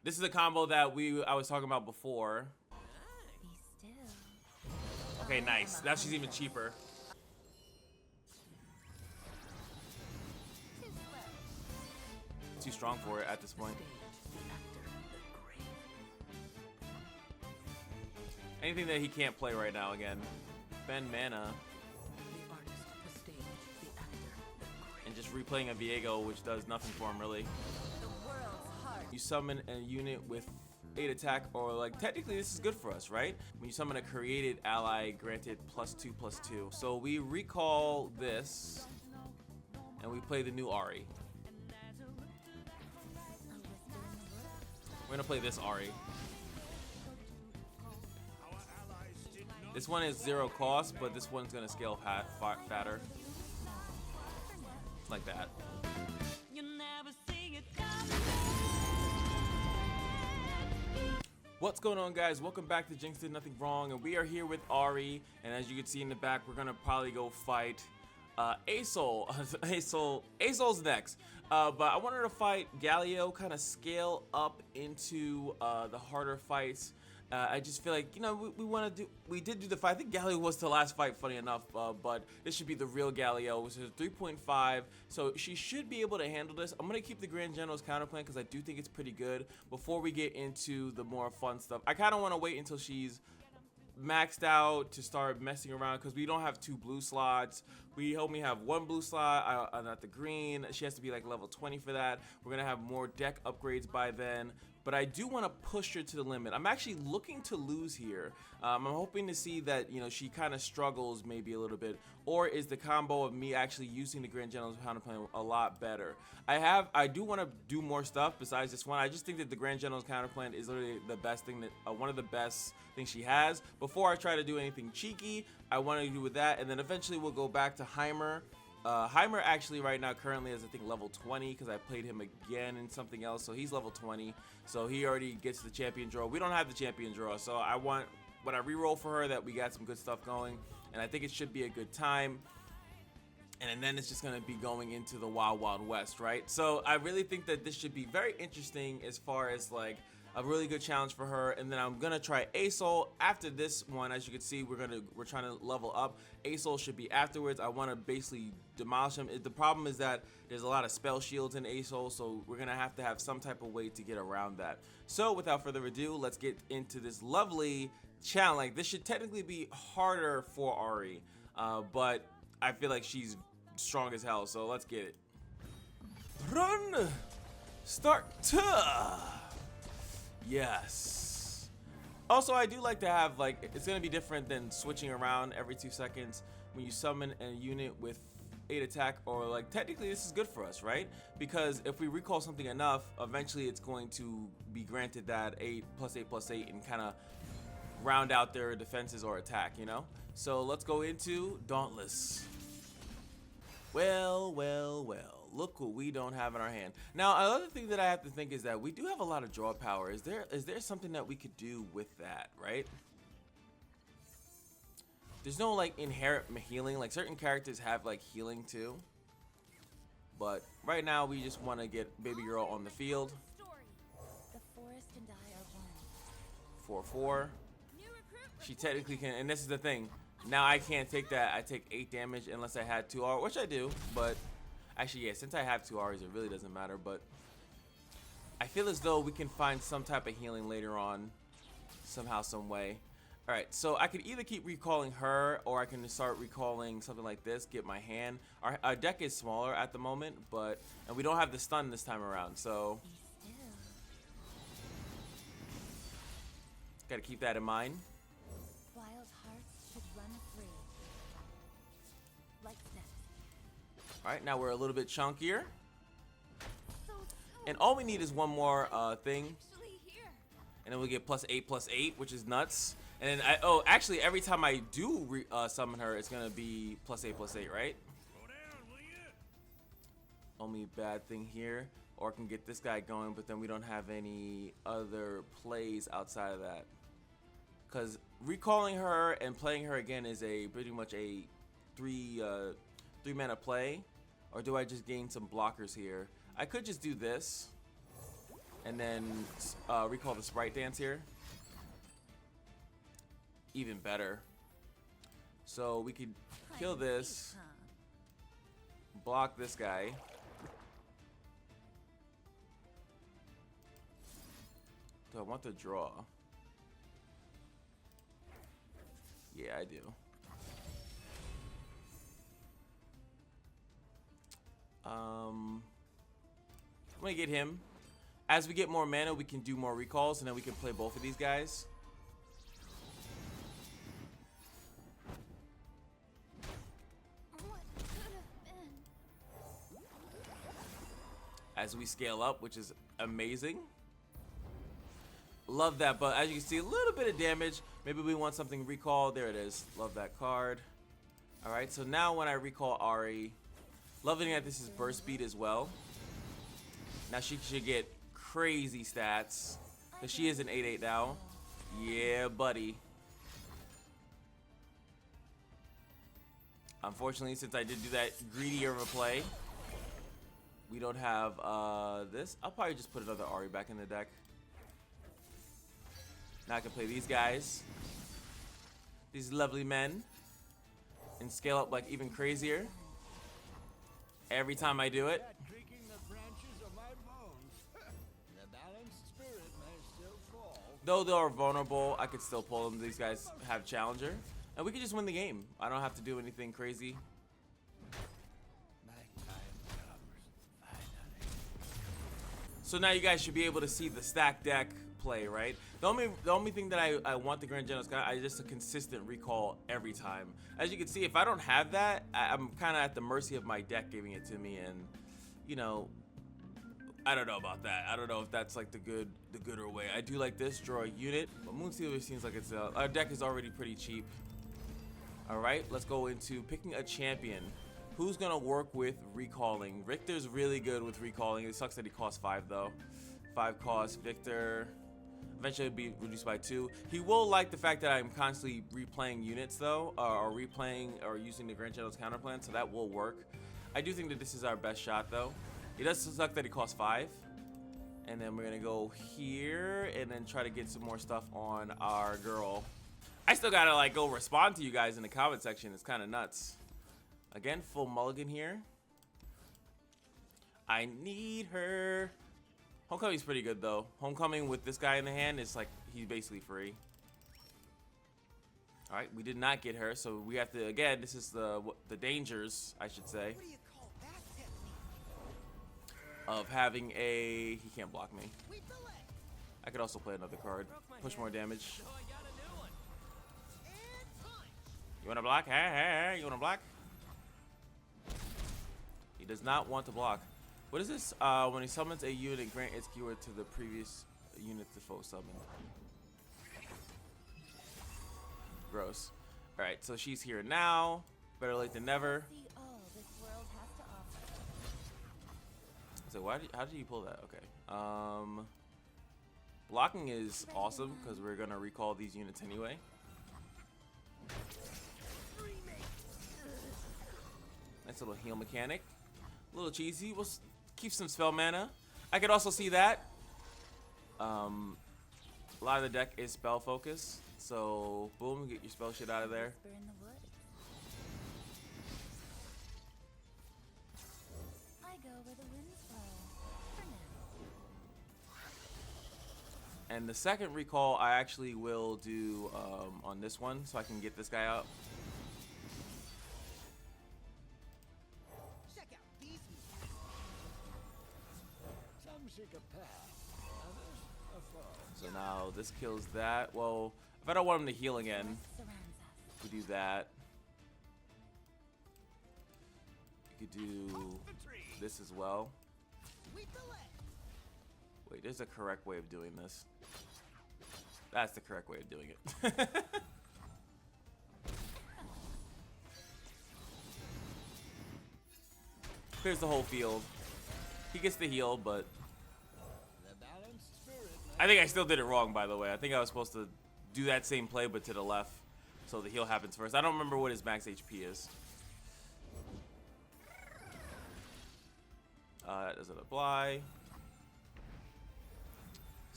This is a combo that I was talking about before. Okay, nice. Now she's even cheaper. Too strong for it at this point. Anything that he can't play right now again. Spend mana. And just replaying a Veigo, which does nothing for him really. You summon a unit with 8 attack, or like technically this is good for us, right? When you summon a created ally, granted +2/+2. So we recall this and we play the new Ahri. We're gonna play this Ahri. This one is 0 cost, but this one's gonna scale fatter. Like that. What's going on, guys? Welcome back to Jinx Did Nothing Wrong, and we are here with Ahri, and as you can see in the back, we're gonna probably go fight Asol. Asol's next, but I wanted to fight GALIO, kind of scale up into the harder fights. I just feel like, you know, we did do the fight. I think GALIO was the last fight, funny enough, but this should be the real GALIO, which is 3.5, so she should be able to handle this. I'm going to keep the Grand General's counterplan because I do think it's pretty good before we get into the more fun stuff. I kind of want to wait until she's maxed out to start messing around because we don't have 2 blue slots. We only have 1 blue slot, not the green. She has to be like level 20 for that. We're gonna have more deck upgrades by then, but I do want to push her to the limit. I'm actually looking to lose here. I'm hoping to see that, you know, she kind of struggles maybe a little bit, or is the combo of me actually using the Grand General's counterplan a lot better. I do want to do more stuff besides this one. I just think that the Grand General's counterplan is literally the best thing, that one of the best things she has. Before I try to do anything cheeky, I want to do with that, and then eventually we'll go back to Heimer. Heimer actually right now currently is I think level 20 because I played him again in something else, so he's level 20, so he already gets the champion draw. We don't have the champion draw, so I want, when I reroll for her, that we got some good stuff going, and I think it should be a good time. And then it's just going to be going into the Wild Wild West, right? So I really think that this should be very interesting as far as like a really good challenge for her. And then I'm gonna try Asol after this one. As you can see, we're trying to level up. Asol should be afterwards. I want to basically demolish him. The problem is that there's a lot of spell shields in Asol, so we're gonna have to have some type of way to get around that. So without further ado, let's get into this lovely challenge. Like, this should technically be harder for Ahri, but I feel like she's strong as hell. So let's get it. Run, start to. Yes. Also, I do like to have, like, it's gonna be different than switching around every 2 seconds when you summon a unit with 8 attack, or like technically this is good for us, right? Because if we recall something enough, eventually it's going to be granted that 8+8+8 and kind of round out their defenses or attack, you know? So let's go into Dauntless. Well, look what we don't have in our hand. Now, another thing that I have to think is that we do have a lot of draw power. Is there something that we could do with that, right? There's no like inherent healing. Like, certain characters have like healing too, but right now we just want to get baby girl on the field. 4/4. She technically can, and this is the thing. Now I can't take that. I take 8 damage unless I had 2 R, which I do, but actually, yeah, since I have 2 Rs, it really doesn't matter. But I feel as though we can find some type of healing later on, somehow, some way. All right, so I could either keep recalling her, or I can start recalling something like this, get my hand. Our deck is smaller at the moment, and we don't have the stun this time around, so gotta keep that in mind. Wild hearts should run free. Like that. All right, now we're a little bit chunkier, and all we need is one more thing, and then we get +8/+8, which is nuts. And then actually every time I do summon her, it's gonna be +8/+8, right? Only bad thing here, or I can get this guy going, but then we don't have any other plays outside of that. Because recalling her and playing her again is pretty much a 3 mana play. Or do I just gain some blockers here? I could just do this. and then recall the Sprite Dance here. Even better. So we could kill this, block this guy. Do I want to draw? Yeah, I do. I'm gonna get him. As we get more mana, we can do more recalls, and then we can play both of these guys. What could have been? As we scale up, which is amazing. Love that, but as you can see, a little bit of damage. Maybe we want something recall. There it is. Love that card. All right, so now when I recall Ahri, loving that this is burst speed as well. Now she should get crazy stats, because she is an 8/8 now. Yeah, buddy. Unfortunately, since I did do that greedier of a play, we don't have this. I'll probably just put another Ahri back in the deck. Now I can play these guys, these lovely men, and scale up like even crazier every time I do it. Though they are vulnerable, I could still pull them. These guys have Challenger, and we can just win the game. I don't have to do anything crazy. So now you guys should be able to see the stack deck play, right? The only thing that I want the Grand General's got, I just a consistent recall every time. As you can see, if I don't have that, I'm kind of at the mercy of my deck giving it to me, and you know, I don't know about that. I don't know if that's like the gooder way. I do like this, draw a unit, but Moonsealer seems like it's our deck is already pretty cheap. All right, let's go into picking a champion. Who's gonna work with recalling? Victor's really good with recalling. It sucks that he costs 5 though. 5 cost. Victor eventually it'll be reduced by 2. He will like the fact that I'm constantly replaying units though, or replaying or using the Grand Channel's counter plan, so that will work. I do think that this is our best shot though. It does suck that he costs 5. And then we're gonna go here and then try to get some more stuff on our girl. I still gotta like go respond to you guys in the comment section. It's kind of nuts. Again, full mulligan here. I need her. Homecoming's pretty good though. Homecoming with this guy in the hand is like he's basically free. All right, we did not get her, so we have to again. This is the dangers, I should say, What do you call that technique? of having a. He can't block me. We delay. I could also play another card, push more damage. So I got a new one. And time. You wanna block? Hey, you wanna block? He does not want to block. What is this? When he summons a unit, grant its keyword to the previous unit the foe summoned. Gross. All right, so she's here now. Better late than never. See all this world has to offer. So how did you pull that? Okay. Blocking is awesome because we're gonna recall these units anyway. Nice little heal mechanic. A little cheesy. We'll keep some spell mana. I could also see that. A lot of the deck is spell focus, so boom, get your spell shit out of there. Whisper in the woods. I go where the winds blow. For now. And the second recall I actually will do on this one, so I can get this guy out. Check out these moves. Some seek a path, others a foe. So now this kills that. Well, if I don't want him to heal again, Death surrounds us. we do that. You could do this as well. We delay. Wait, there's a correct way of doing this. That's the correct way of doing it. Clears the whole field. He gets the heal, but The balanced spirit. I think I still did it wrong, by the way. I think I was supposed to do that same play, but to the left. So the heal happens first. I don't remember what his max HP is. That doesn't apply.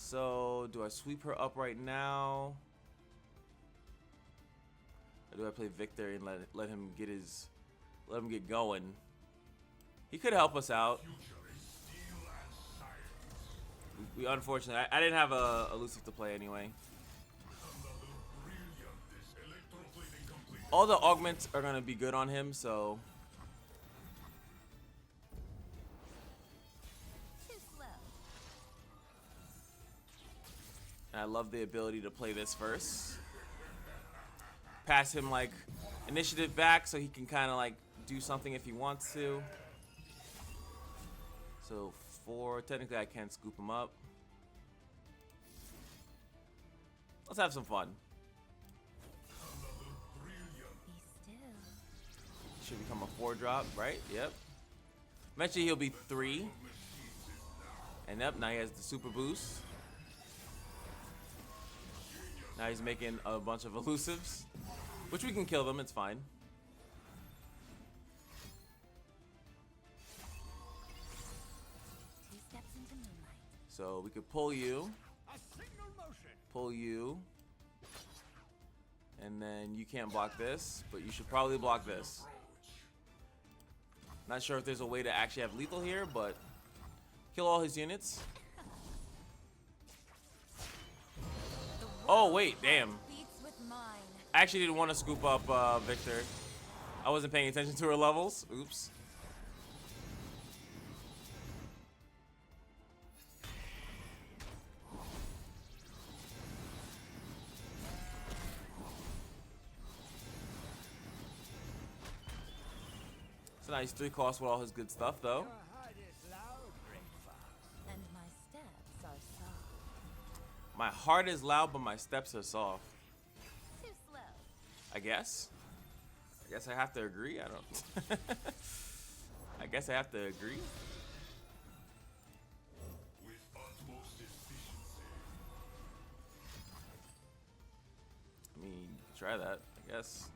So, do I sweep her up right now? Or do I play Victor and let him get going? He could help us out. We unfortunately, I didn't have a elusive to play anyway. All the augments are gonna be good on him, so. Too slow. And I love the ability to play this first. Pass him like initiative back so he can kind of like do something if he wants to. So 4, technically I can't scoop him up. Let's have some fun. Be still. Should become a 4-drop, right? Yep. Eventually he'll be 3. And yep, now he has the super boost. Now he's making a bunch of elusives, which we can kill them, it's fine. Two steps into moonlight. So we could pull you, A signal motion. pull you, and then you can't block this, but you should probably block this. Not sure if there's a way to actually have lethal here, but kill all his units. Oh wait, damn. Beats with mine. I actually didn't want to scoop up Victor. I wasn't paying attention to her levels. Oops. So nice 3 costs with all his good stuff though. Your heart is loud, great fox. And my steps are soft. My heart is loud, but my steps are soft. Too slow. I guess. I guess I have to agree. I don't. I guess I have to agree. With utmost efficiency. I mean, try that, I guess.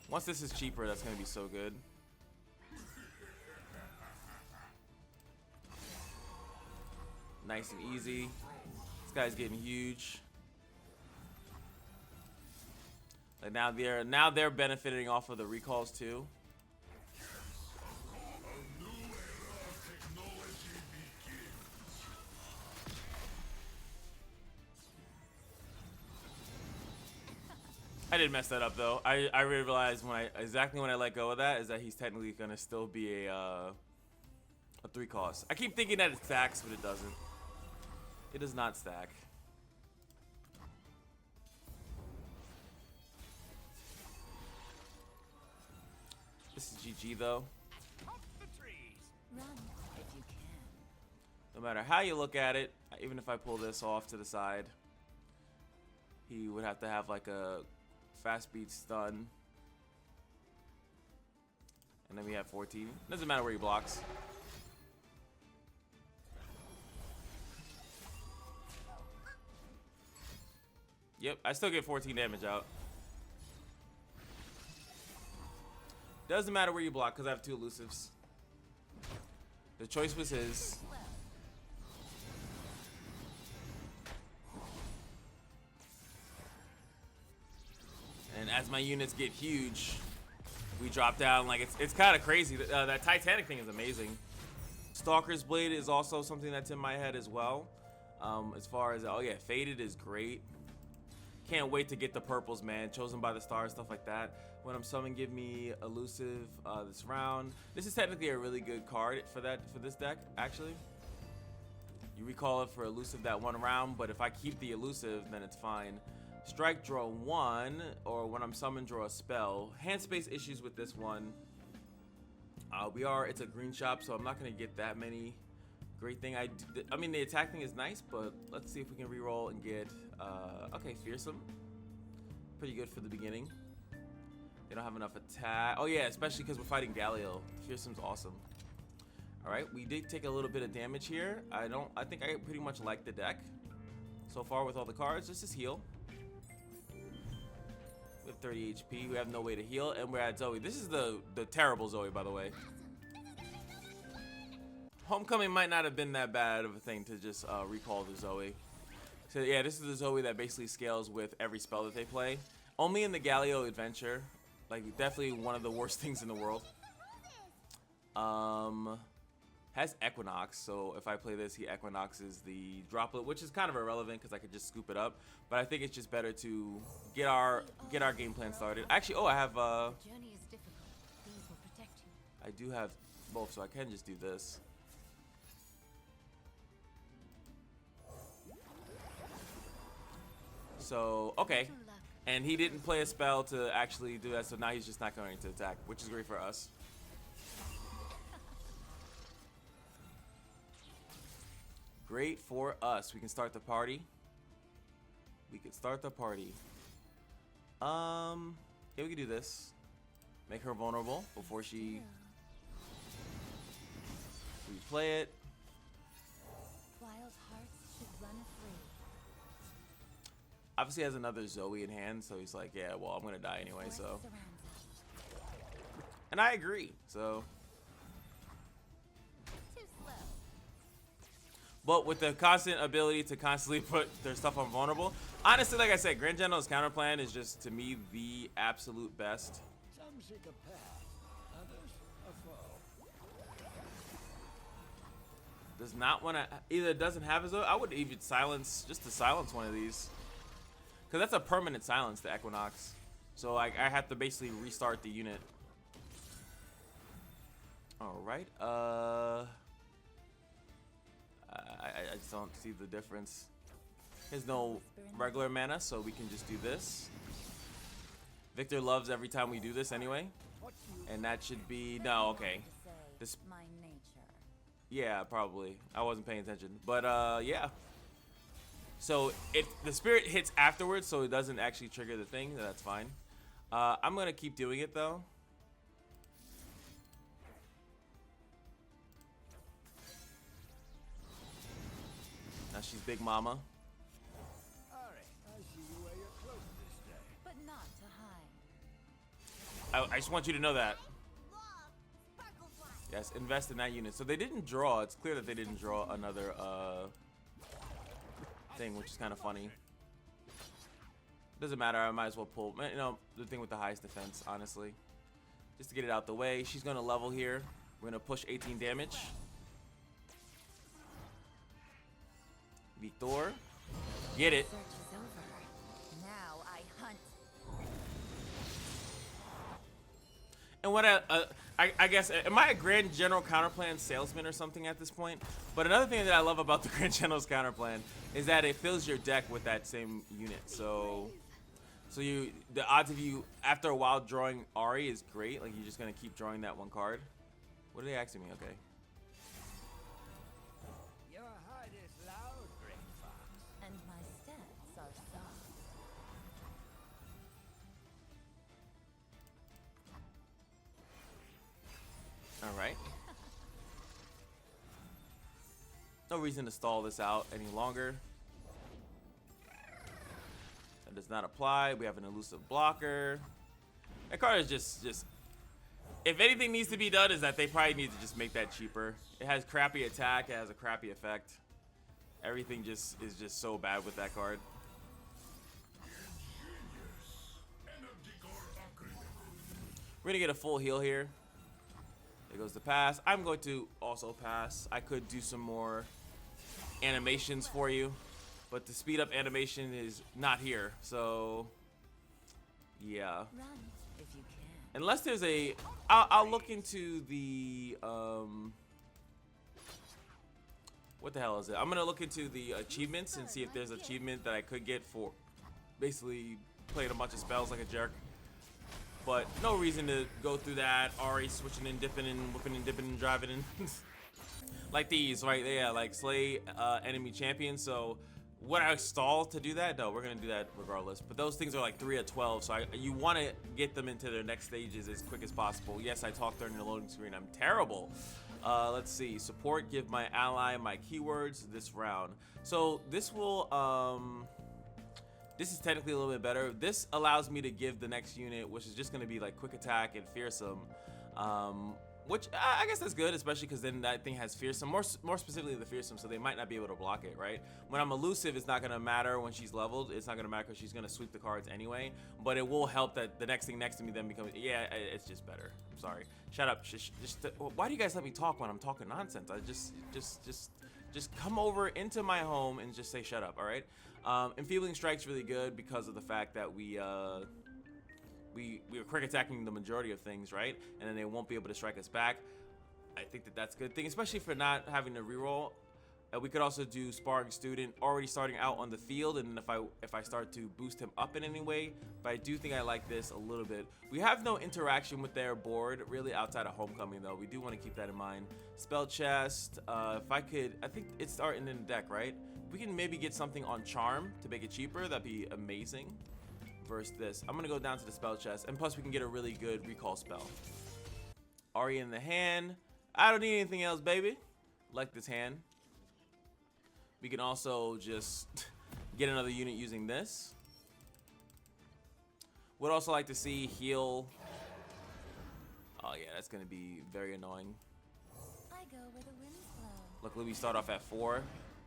Once this is cheaper, that's gonna be so good. Nice and easy. This guy's getting huge. Like now they're benefiting off of the recalls too. A new era of technology begins. I did mess that up though. I realized exactly when I let go of that is that he's technically gonna still be a 3 cost. I keep thinking that it stacks, but it doesn't. It does not stack. This is GG though. Up the trees. Run if you can. No matter how you look at it, even if I pull this off to the side, he would have to have like a fast speed stun. And then we have 14. Doesn't matter where he blocks. Yep, I still get 14 damage out. Doesn't matter where you block because I have 2 elusives. The choice was his. And as my units get huge, we drop down. Like it's kind of crazy. That Titanic thing is amazing. Stalker's Blade is also something that's in my head as well. As far as, oh yeah, Faded is great. Can't wait to get the purples, man. Chosen by the Stars, stuff like that. When I'm summoned, give me elusive this round. This is technically a really good card for this deck, actually. You recall it for elusive that 1 round, but if I keep the elusive, then it's fine. Strike, draw 1, or when I'm summoned, draw a spell. Hand space issues with this one. It's a green shop, so I'm not gonna get that many. Great thing, I mean, the attack thing is nice, but let's see if we can reroll and get, okay, Fearsome. Pretty good for the beginning. They don't have enough attack. Oh yeah, especially because we're fighting GALIO. Fearsome's awesome. All right, we did take a little bit of damage here. I think I pretty much like the deck so far with all the cards. Let's just heal. We have 30 HP. We have no way to heal, and we're at Zoe. This is the terrible Zoe, by the way. Homecoming might not have been that bad of a thing to just recall the Zoe. So yeah, this is the Zoe that basically scales with every spell that they play. Only in the Galio adventure. Like, definitely one of the worst things in the world. Has Equinox, so if I play this, he Equinoxes the droplet, which is kind of irrelevant because I could just scoop it up. But I think it's just better to get our game plan started. Actually, oh, I have The journey is difficult. These will protect you. I do have both, so I can just do this. So, okay. And he didn't play a spell to actually do that, so now he's just not going to attack, which is great for us. Great for us. We can start the party. We could start the party. Yeah, we can do this. Make her vulnerable before she replay it. Wild hearts should run free. Obviously has another Zoe in hand, so he's like, yeah, well, I'm gonna die anyway, so. Forest surrounds us. And I agree, so. Too slow. But with the constant ability to constantly put their stuff on vulnerable, honestly, like I said, Grand General's counter plan is just, to me, the absolute best. Some seek a path, others a foe. Does not want to, either doesn't have his own. I would even silence, just to silence one of these. Because that's a permanent silence, the Equinox. So I have to basically restart the unit. Alright, I just don't see the difference. There's no regular mana, so we can just do this. Victor loves every time we do this anyway. And that should be, no, okay. This, My nature. yeah, probably. I wasn't paying attention. But, yeah. So, if the spirit hits afterwards, so it doesn't actually trigger the thing, then that's fine. I'm going to keep doing it, though. Now she's Big Mama. Ahri, I see you wear your cloak this day. But not to hide. I just want you to know that. Yes, invest in that unit. So they didn't draw. It's clear that they didn't draw another thing, which is kind of funny. Doesn't matter. I might as well pull, you know, the thing with the highest defense, honestly. Just to get it out the way. She's going to level here. We're going to push 18 damage. Victor. Get it. Search is over. Now I hunt. And what I guess, am I a Grand General counterplan salesman or something at this point? But another thing that I love about the Grand General's counterplan is that it fills your deck with that same unit. So the odds of you after a while drawing Ahri is great. Like, you're just gonna keep drawing that one card. What are they asking me? Okay. Your heart is loud, great fox. And my steps are soft. All right. No reason to stall this out any longer. That does not apply. We have an elusive blocker. That card is just if anything needs to be done, is that they probably need to just make that cheaper. It has crappy attack. It has a crappy effect. Everything is just so bad with that card. We're gonna get a full heal here. There goes the pass. I'm going to also pass. I could do some more animations for you, but the speed up animation is not here. So, yeah. Run if you can. Unless there's a, I'll look into the, what the hell is it? I'm gonna look into the achievements and see if there's an achievement that I could get for basically playing a bunch of spells like a jerk. But no reason to go through that. Ahri switching and dipping and whipping and dipping and driving and like these, right? Yeah, like slay enemy champions. So would I stall to do that? No, we're gonna do that regardless. But those things are like 3 of 12, so you want to get them into their next stages as quick as possible. Yes, I talked during the loading screen. I'm terrible. Let's see. Support. Give my ally my keywords this round. So this will this is technically a little bit better. This allows me to give the next unit, which is just going to be like quick attack and fearsome, Which I guess that's good, especially because then that thing has fearsome, more specifically the fearsome, so they might not be able to block it, right? When I'm elusive, it's not gonna matter when she's leveled. It's not gonna matter because she's gonna sweep the cards anyway. But it will help that the next thing next to me then becomes, yeah, it's just better. I'm sorry. Shut up. Why do you guys let me talk when I'm talking nonsense? I just come over into my home and just say shut up, all right? Enfeebling Strike's really good because of the fact that we are quick attacking the majority of things, right? And then they won't be able to strike us back. I think that that's a good thing, especially for not having to reroll. We could also do Sparring Student already starting out on the field, and then if I start to boost him up in any way. But I do think I like this a little bit. We have no interaction with their board really outside of Homecoming though. We do want to keep that in mind. Spell chest. If I could, I think it's starting in the deck, right? We can maybe get something on Charm to make it cheaper. That'd be amazing. Versus this, I'm gonna go down to the spell chest, and plus we can get a really good recall spell. Ahri in the hand. I don't need anything else, baby. Like this hand. We can also just get another unit using this. Would also like to see heal. Oh yeah, that's gonna be very annoying. I go where the winds blow. Luckily we start off at 4.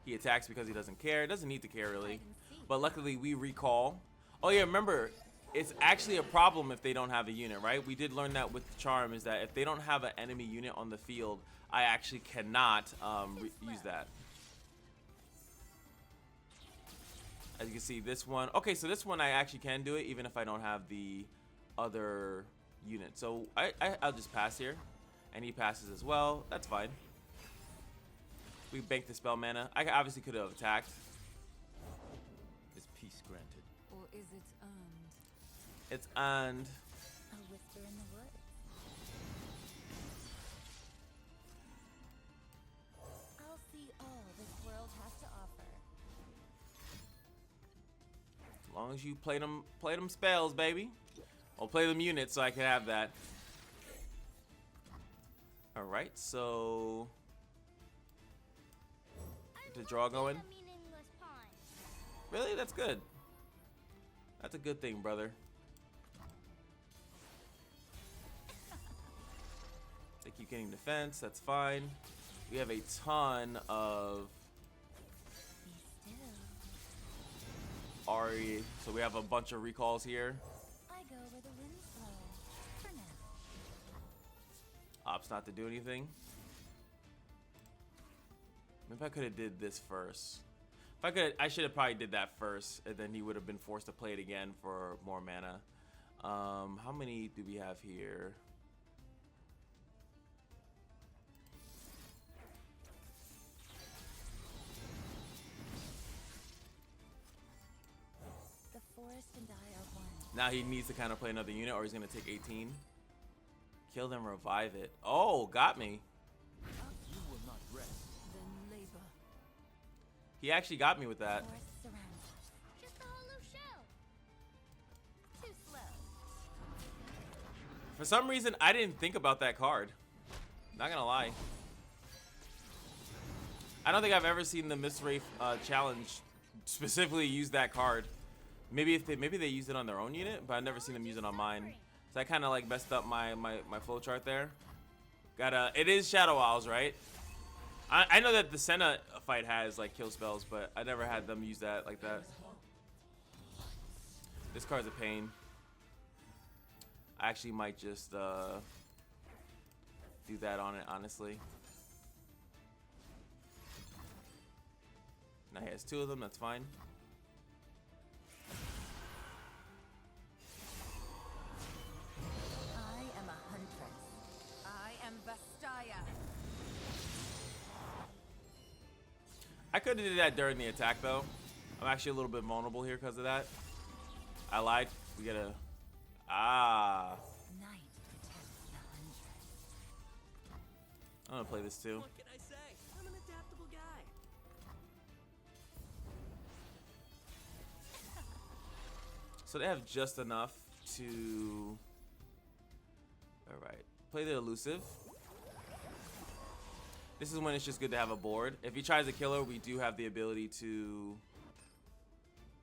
He attacks because he doesn't care. Doesn't need to care really. But luckily we recall. Oh yeah, remember, it's actually a problem if they don't have a unit, right? We did learn that with Charm, is that if they don't have an enemy unit on the field, I actually cannot use that. As you can see, this one, okay, so this one I actually can do it even if I don't have the other unit. So I'll just pass here, and he passes as well. That's fine. We banked the spell mana. I obviously could have attacked. Is peace granted? Or is it earned? It's earned. A whisper in the woods. I'll see all this world has to offer. As long as you play them spells, baby. I'll play them units so I can have that. All right, so the draw going. Really, that's good. That's a good thing, brother. They keep getting defense. That's fine. We have a ton of Ahri, so we have a bunch of recalls here. I go where the winds blow. For now. Opts not to do anything. Maybe I could have did this first. If I could, I should have probably did that first, and then he would have been forced to play it again for more mana. How many do we have here? The forest and I are one. Now he needs to kind of play another unit, or he's gonna take 18. Kill them, revive it. Oh, got me. You will not rest. Then labor. He actually got me with that. Forest surrounds us. Just a hollow shell. Too slow. For some reason, I didn't think about that card. Not gonna lie. I don't think I've ever seen the Mistwraith challenge specifically use that card. Maybe they used it on their own unit, but I've never seen them use it on mine. So I kind of like messed up my flowchart there. It is Shadow Owls, right? I know that the Senna fight has like kill spells, but I never had them use that like that. This card's a pain. I actually might just do that on it, honestly. Now he has 2 of them, that's fine. I am a huntress. I am Vastaya. I could have did that during the attack though. I'm actually a little bit vulnerable here because of that. I lied. We gotta. Ah. Night protects the huntress. I'm gonna play this too. What can I say? I'm an adaptable guy. So they have just enough to. All right. Play the elusive. This is when it's just good to have a board. If he tries to kill her, we do have the ability to.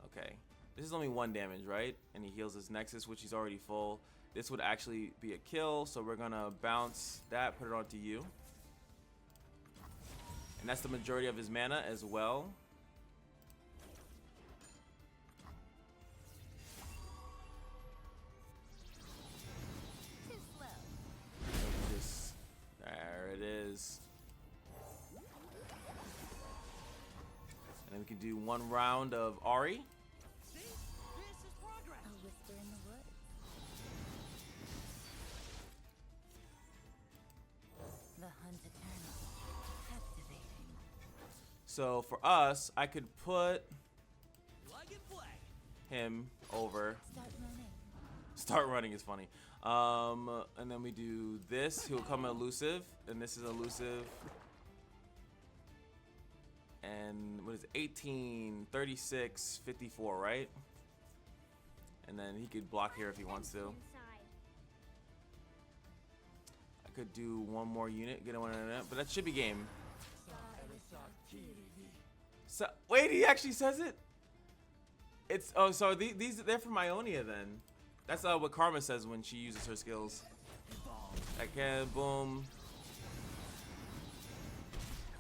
Okay. This is only 1 damage, right? And he heals his Nexus, which he's already full. this would actually be a kill. So we're gonna bounce that, put it onto you. And that's the majority of his mana as well. Too slow. There it is. And then we can do one round of Ahri. See? This is progress. A whisper in the woods. The hunt eternal. Captivating. So for us, I could put Plug and play. him over. Start running. Start running is funny. And then we do this. He'll come elusive, and this is elusive. And what is it? 18, 36, 54, right? And then he could block here if he wants to. Inside. I could do one more unit, get one in it, but that should be game. So wait, he actually says it. It's so these they're from Ionia then. That's what Karma says when she uses her skills. I can boom,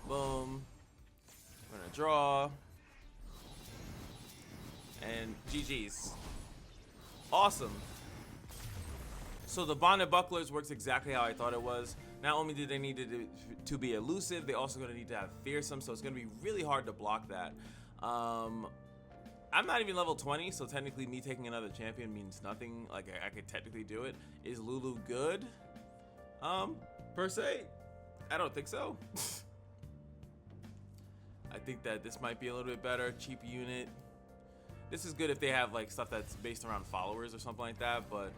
boom. We're gonna draw, and GG's. Awesome. So the Bonded Bucklers works exactly how I thought it was. Not only do they need to be elusive, they also gonna need to have fearsome, so it's gonna be really hard to block that. I'm not even level 20, so technically me taking another champion means nothing. Like I could technically do it. Is Lulu good? Per se, I don't think so. I think that this might be a little bit better. Cheap unit. This is good if they have like stuff that's based around followers or something like that, but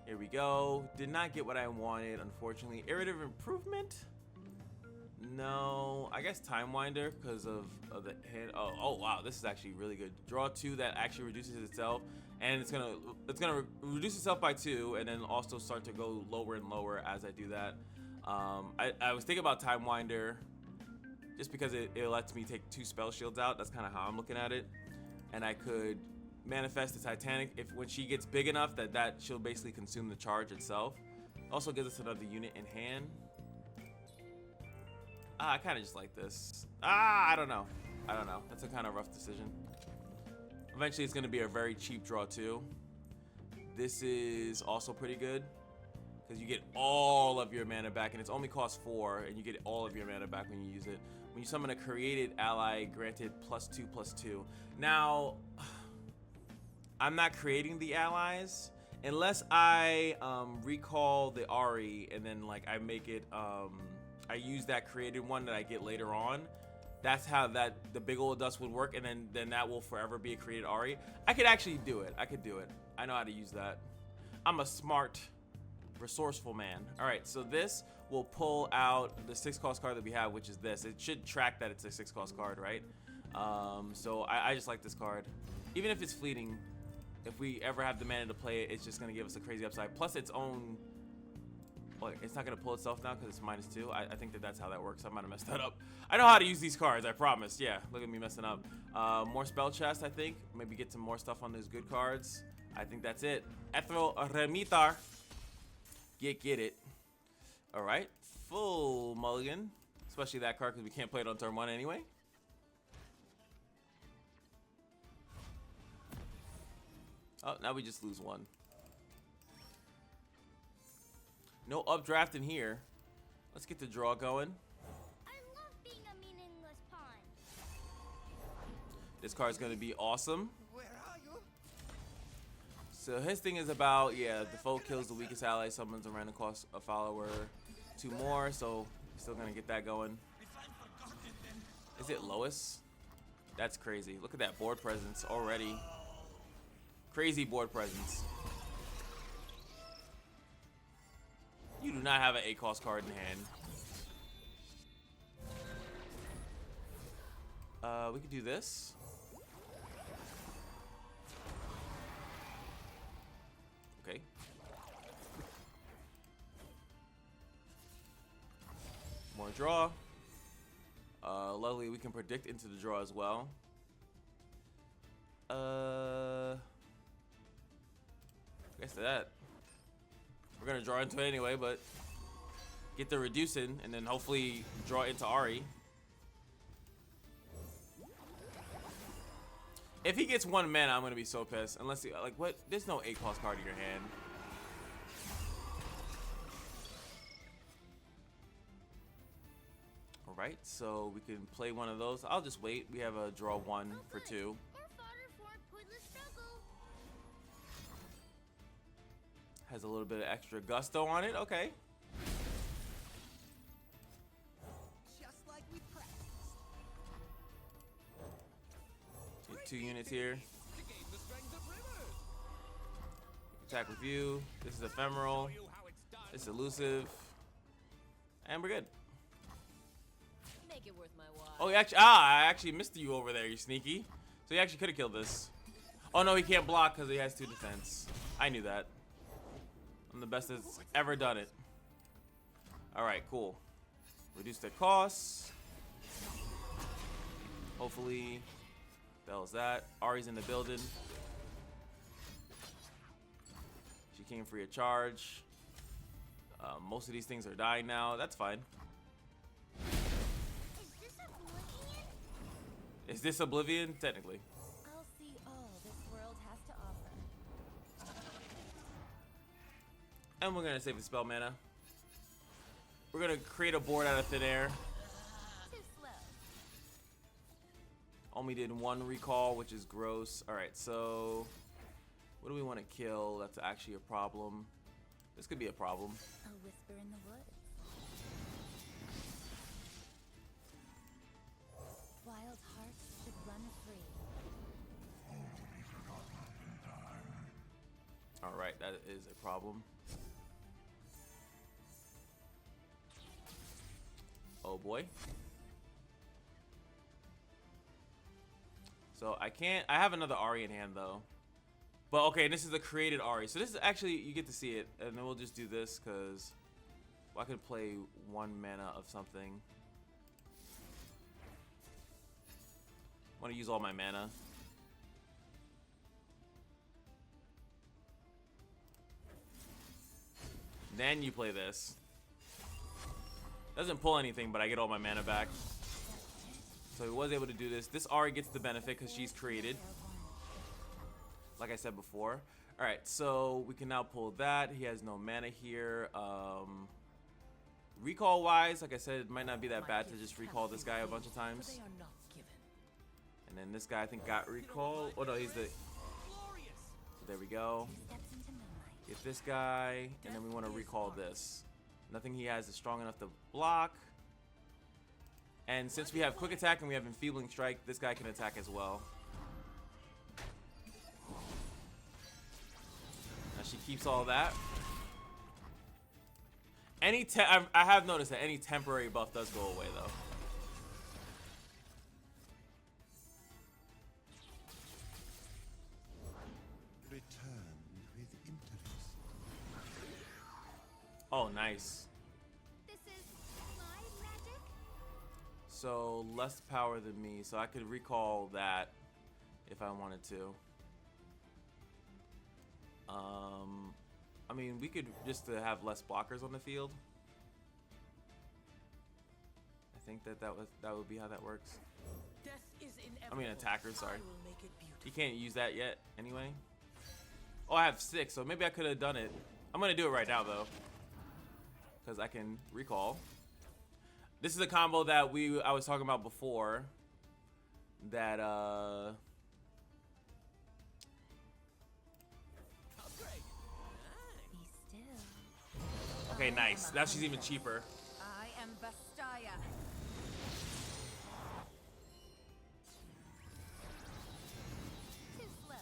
here we go. Did not get what I wanted, unfortunately. Iterative improvement? No, I guess Time Winder because of the hit. Oh wow, this is actually really good. Draw 2 that actually reduces itself, and it's gonna reduce itself by 2, and then also start to go lower and lower as I do that. I was thinking about Time Winder just because it lets me take 2 spell shields out. That's kind of how I'm looking at it, and I could manifest the Titanic if when she gets big enough that she'll basically consume the charge itself. Also gives us another unit in hand. I kind of just like this. I don't know. That's a kind of rough decision. Eventually, it's going to be a very cheap draw too. This is also pretty good because you get all of your mana back, and it's only cost 4, and you get all of your mana back when you use it. When you summon a created ally, granted +2/+2. Now, I'm not creating the allies unless I recall the Ahri, and then like I make it. I use that created one that I get later on. That's how the big old dust would work, and then that will forever be a created Ahri. I could actually do it. I know how to use that. I'm a smart, resourceful man. All right, so this will pull out the 6-cost card that we have, which is this. It should track that it's a 6-cost card, right? So I just like this card. Even if it's fleeting, if we ever have the mana to play it, it's just gonna give us a crazy upside. Plus its own. Well, it's not gonna pull itself now because it's -2. I think that's how that works. I might have messed that up. I know how to use these cards, I promise. Yeah, look at me messing up. More spell chest, I think. Maybe get some more stuff on those good cards. I think that's it. Ethereal Remitter. Get it. All right, full mulligan. Especially that card because we can't play it on turn 1 anyway. Oh, now we just lose 1. No updraft in here. Let's get the draw going. I love being a meaningless pawn. This card's gonna be awesome. Where are you? So his thing is about, yeah, default kills the weakest ally, summons a random cost a follower, 2 more, so still gonna get that going. Is it Lois? That's crazy. Look at that board presence already. Crazy board presence. You do not have an 8-cost card in hand. We could do this. Okay. More draw. Luckily, we can predict into the draw as well. I guess that. gonna draw into it anyway, but get the reducing and then hopefully draw into Ahri. If he gets 1 mana, I'm gonna be so pissed. Unless he, like, what? There's no 8-cost card in your hand. All right, so we can play one of those. I'll just wait. We have a draw 1 for 2. Or fodder for a pointless struggle. Has a little bit of extra gusto on it. Okay. Just like we practiced. Get 2 units here. To gain the strength of rivers. Attack with you. This is ephemeral. Show you how it's done. It's elusive. And we're good. Make it worth my while. Oh, I actually missed you over there, you sneaky. So he actually could have killed this. Oh no, he can't block because he has 2 defense. I knew that. I'm the best that's ever done it. Alright, cool. Reduce their costs. Hopefully. The hell is that? Ahri's in the building. She came free of charge. Most of these things are dying now. That's fine. Is this Oblivion? Is this Oblivion? Technically. I'll see all this world has to offer. And we're gonna save the spell mana. We're gonna create a board out of thin air. Too slow. Only did 1 recall, which is gross. Alright, so what do we want to kill? That's actually a problem. This could be a problem. A whisper in the woods. Wild hearts should run free. Alright, that is a problem. Oh boy. So I have another Ahri in hand though. But okay, this is the created Ahri. So this is actually, you get to see it. And then we'll just do this because I could play 1 mana of something. I want to use all my mana. Then you play this. Doesn't pull anything, but I get all my mana back. So he was able to do this. This Ahri gets the benefit because she's created. Like I said before. Alright, so we can now pull that. He has no mana here. Recall wise, like I said, it might not be that bad to just recall this guy a bunch of times. They are not given. And then this guy I think got recall. Oh no, he's the... Glorious. So there we go. Steps into moonlight. Get this guy, and then we want to recall this. Nothing he has is strong enough to block. And since we have quick attack and we have enfeebling strike, this guy can attack as well. Now she keeps all that. I have noticed that any temporary buff does go away though. Return with interest. Oh, nice. This is my magic? So less power than me, so I could recall that if I wanted to. I mean, we could just to have less blockers on the field. I think that would be how that works. Death is I mean, attackers. Sorry, I will make it beautiful. you can't use that yet anyway. Oh, I have 6, so maybe I could have done it. I'm gonna do it right now though, because I can recall. This is a combo that I was talking about before. That Upgrade. Be still. Okay, nice. Now she's even cheaper. I am Vastaya. Too slow.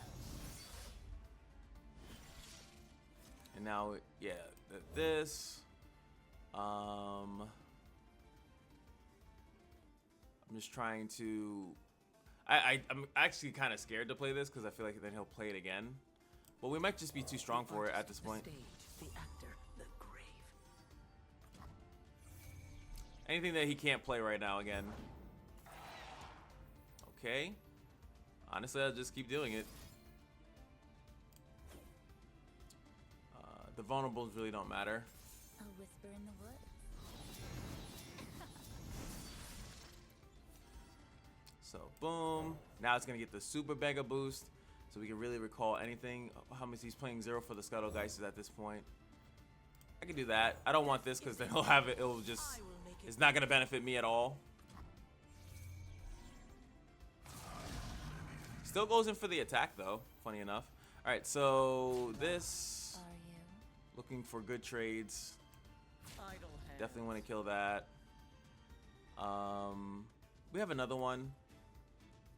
And now, yeah, this. I'm just trying to. I'm actually kind of scared to play this because I feel like then he'll play it again. But we might just be too strong for it at this point. The stage, the actor, the grave. Anything that he can't play right now again. Okay. Honestly, I'll just keep doing it. The vulnerables really don't matter. A whisper in the woods. So boom. Now it's gonna get the super mega boost, so we can really recall anything. How much he's playing 0 for the Scuttlegeisters at this point. I can do that. I don't want this because then he'll have it. It'll just. It's not gonna benefit me at all. Still goes in for the attack though. Funny enough. All right. So this. Are you? Looking for good trades. Idle hand. Definitely want to kill that. We have another one.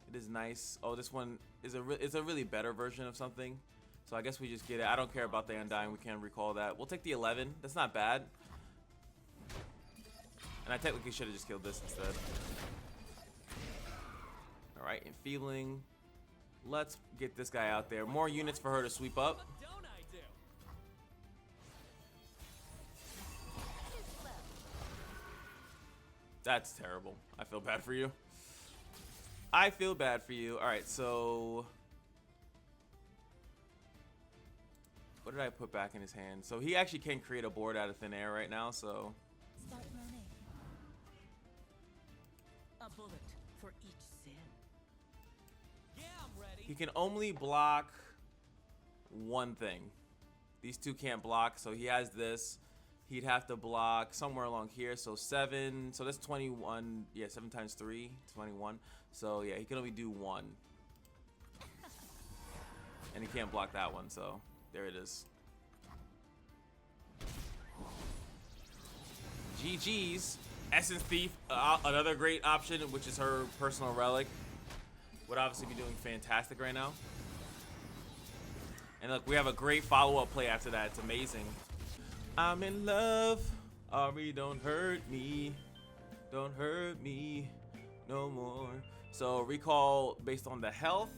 It is nice. Oh, this one is it's a really better version of something. So I guess we just get it. I don't care about the Undying. We can recall that. We'll take the 11. That's not bad. And I technically should have just killed this instead. All right, Enfeebling. Let's get this guy out there. More units for her to sweep up. What don't I do? Too slow. That's terrible. I feel bad for you. I feel bad for you. All right, so what did I put back in his hand? So he actually can create a board out of thin air right now, so Start running. A bullet for each sin. Yeah, I'm ready. he can only block one thing. These two can't block, so he has this. He'd have to block somewhere along here, so 7. So that's 21. Yeah, 7 times 3, 21. So yeah, he can only do 1. And he can't block that one, so there it is. GG's. Essence Thief, another great option, which is her personal relic. Would obviously be doing fantastic right now. And look, we have a great follow-up play after that. It's amazing. I'm in love. Ahri, don't hurt me. Don't hurt me no more. So recall based on the health.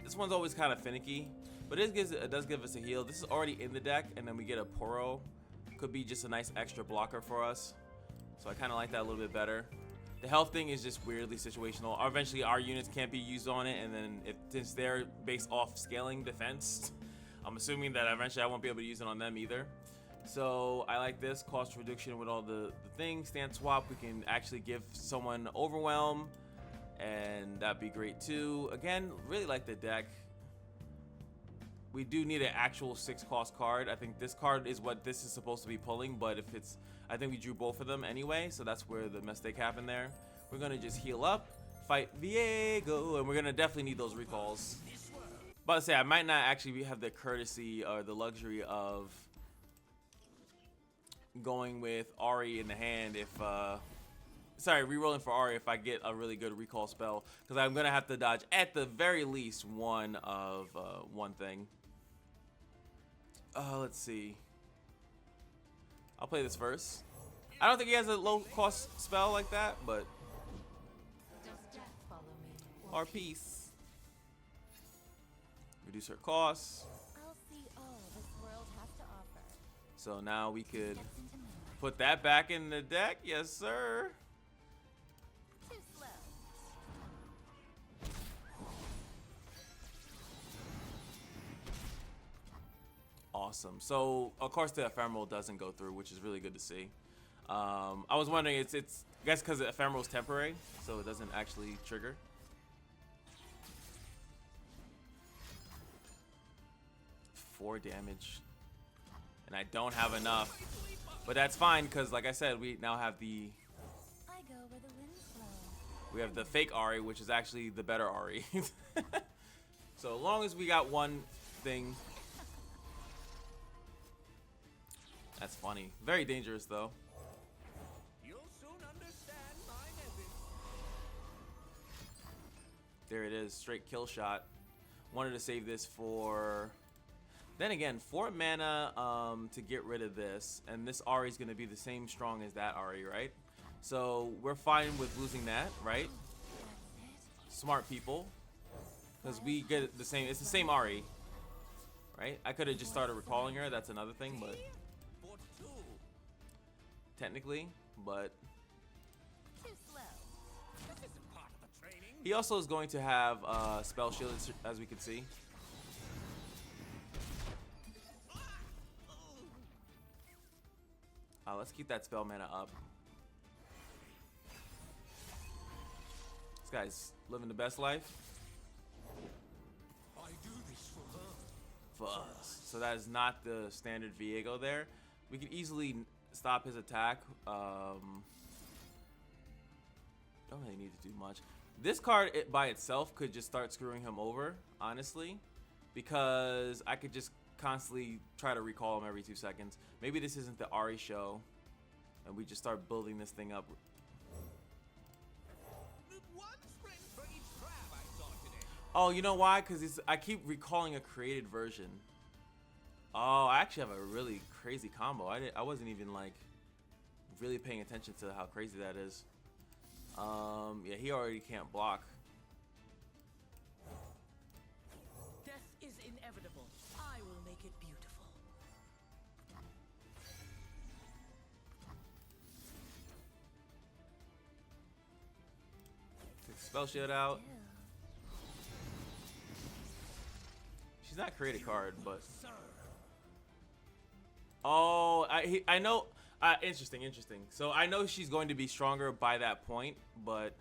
This one's always kind of finicky, but it does give us a heal. This is already in the deck, and then we get a Poro. Could be just a nice extra blocker for us. So I kind of like that a little bit better. The health thing is just weirdly situational. Eventually our units can't be used on it, and then since they're based off scaling defense, I'm assuming that eventually I won't be able to use it on them either. So I like this cost reduction with all the things. Stand swap, we can actually give someone overwhelm, and that'd be great too. Again, really like the deck. We do need an actual 6 cost card. I think this card is what this is supposed to be pulling, but if it's, I think we drew both of them anyway, so that's where the mistake happened there. We're gonna just heal up, fight Veigo, and we're gonna definitely need those recalls. But to say, I might not actually have the courtesy or the luxury of going with Ahri in the hand if, sorry, rerolling for Ahri if I get a really good recall spell, because I'm gonna have to dodge at the very least one of one thing. Let's see. I'll play this first. I don't think he has a low cost spell like that, but Does death follow me? our piece. Reduce her costs. I'll see all this world has to offer. So now we could Gets into moonlight. put that back in the deck. Yes, sir. Too slow. Awesome. So of course the ephemeral doesn't go through, which is really good to see. I was wondering, it's I guess because the ephemeral is temporary, so it doesn't actually trigger. Four damage, and I don't have enough, but that's fine because, like I said, we now have the I go where the winds blow. we have the fake Ahri, which is actually the better Ahri. So as long as we got one thing. That's funny. Very dangerous, though. You'll soon understand my message. There it is. Straight kill shot. Wanted to save this for... Then again, 4 mana to get rid of this. And this Ahri is going to be the same strong as that Ahri, right? So we're fine with losing that, right? Smart people. Because we get the same... It's the same Ahri, right? I could have just started recalling her. That's another thing, but... For 2. Technically, but... Too slow. This isn't part of the training. He also is going to have spell shield, as we can see. Let's keep that spell mana up. This guy's living the best life. I do this for her. For us. So that is not the standard Veigo there. We could easily stop his attack. Don't really need to do much. This card by itself could just start screwing him over, honestly, because I could just constantly try to recall him every 2 seconds. Maybe this isn't the Ahri show, and we just start building this thing up. Oh, you know why? Because I keep recalling a created version. Oh, I actually have a really crazy combo. I wasn't even like really paying attention to how crazy that is. Yeah, he already can't block. Death is inevitable. I will make it beautiful. Take the spell shit out. She's not create a card, but oh, I know. Interesting. So I know she's going to be stronger by that point, but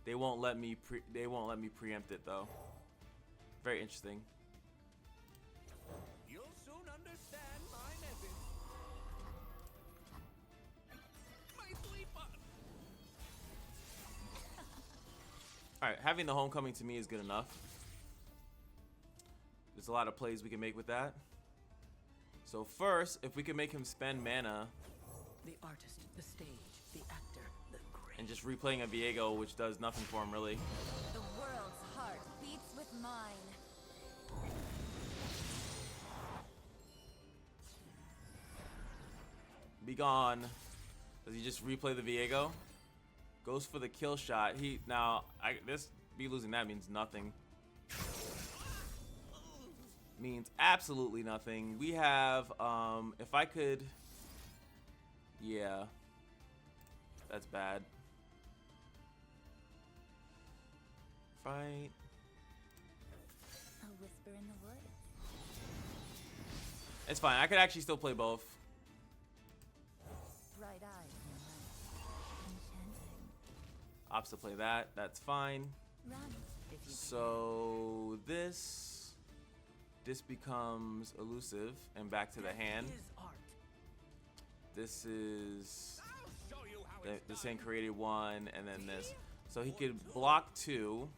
they won't let me preempt it though. Very interesting. You'll soon understand my message. My sweetheart. All right, having the homecoming to me is good enough. There's a lot of plays we can make with that. So first, if we can make him spend mana The artist, the stage, the actor, the great. and just replaying a Veigo, which does nothing for him really. The world's heart beats with mine. Be gone. Does he just replay the Veigo? Goes for the kill shot. This be losing that means nothing. Means absolutely nothing. We have if I could, yeah, that's bad. Fight. A whisper in the woods. It's fine. I could actually still play both. Bright eyes in the night. Enchanting. Opts to play that. That's fine. Run if you So this becomes elusive and back to the hand. Is art. This is I'll show you how the it's same done. created one, and then this. So he could block 2.